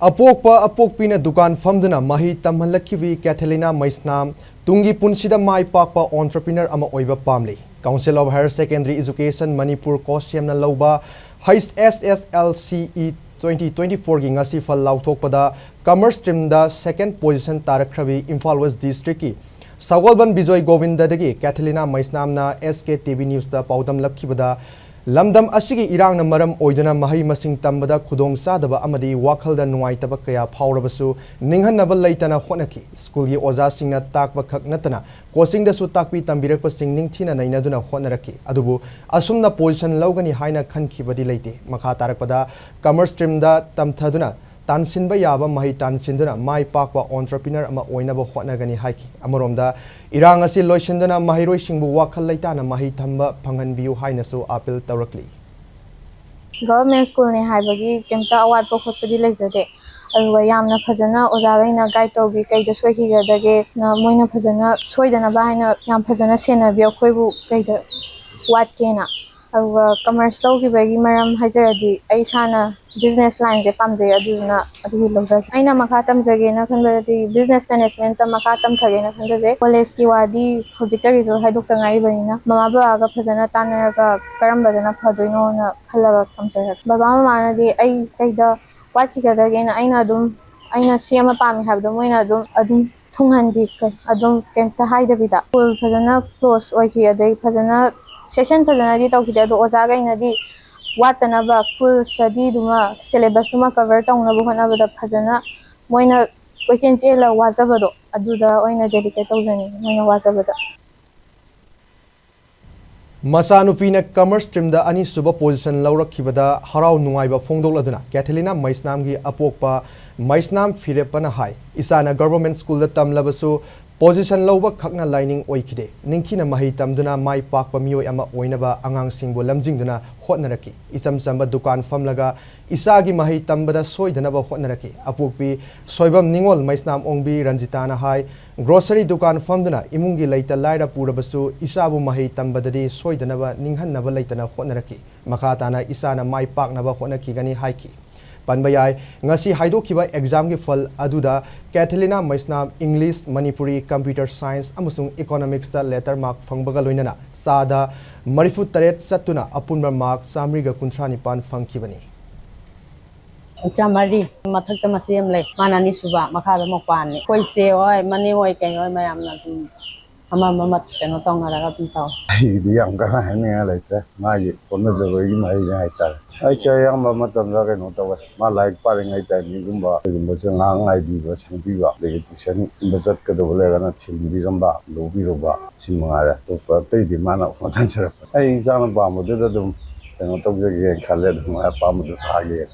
Apokpa apokpina dukan famduna mahi tamhalakhiwi Kethallina maisnam tungi punsida mai pakpa entrepreneur ama oiba pamli. Council of Higher Secondary Education Manipur Kosyamna lauba SSLCE 2024 gi ngasi fal lauthokpada commerce stream da second position tarakkhre Imphal West District ki Sawalban Bijoy Govinda dagi Kethallina maisnamna SKTV news da paudam lakhibada lamdam asigi irang na maram oidana mahi masing tambada khudong sadaba amadi wakhalda nuaitaba kaya phawrabasu ninghanaba leitana honaki school gi oja singna takba khak natana coaching da su takpi tambirakpa sing ningthina nainaduna honaraki adubu asumna position lawgani haina khankhibadi leite makha tarakpada commerce stream da tamthaduna tansinba yaba mahi tansinduna mai pakpa entrepreneur ama oinaba honagani haiki amoromda irang asi loisinduna mahiroi singbu wakhal leitana mahi thamba phanganbiu hainasu appeal tawrakli government school ne haibagi kemta award po khotpadi leijade aduga yamna phajana ojagaina guide tawbi kaida soikhigadage na moina phajana soidana ba haina yam phajana senabi akhoibu kaida watkena aduga commerce lawgibagi maram hajaradi aisana business line je pamje aduna adu lawjak aina makha tamjage na khanbadi business management ta makha tamthage na khanjaje college ki wadi hojikta result haidok tangai banina mama baba ga phajana tanaraga karambadana phadoino na khalaga tamjarak baba mama na di ai kaida wati kadage na aina sema pami habdo moina adum thunghanbi adum kemta haidabida school phajana close oihi adai phajana session phajana di tawkide ado oja ga ina di watanaba full study duma syllabus duma cover tawnaba honabada phajana moina question chela wajabado aduda oina dedicate tawjani moina wajabada Masanupina commerce stream da ani suba position lawrakhibada harau nuaiba phongdoladuna Kethallina maisnam gi apokpa maisnam firepana hai isana government school da tamlabasu position lawba khakna lining oikhide ningthina mahi tamduna mai pakpa mioi ama oinaba angang singbo lamjingduna hotnaraki isam samba dukan famlaga isagi mahi tambada soidanaba hotnaraki apokpi soibam ningol maisnam ongbi ranjitana hai grocery dukan famduna imungi leita laira purabasu isabu mahi tambadadi soidanaba ninghanaba leitana hotnaraki makhatana isana mai paknaba hotnaki gani haiki Panbayai ngasi haidokiba exam gi fal aduda Kethallina maisnam English Manipuri Computer Science amusung Economics ta letter mark phangbaga loinana sada marifu taret satuna apunba mark samriga kuntrani pan phangkibani Chamari mathakta masiyam le manani suba makhada mokpan koi se oi mani oi kai oi mayam na ama mamat keno tongara ka taw di am ka hani ala ta mai ponna zoi mai ngai ta ai cha yang ma matam la ka no taw ma like pa ngai ta ni gumba gumba se nga ngai bi ba sang bi ba de tuition bazat ka do le na thil bi ramba lo bi ro ba simara to pa te di mana ko tan chara ai jang ba mo de da dum keno taw je ge khale dum pa mo ta ge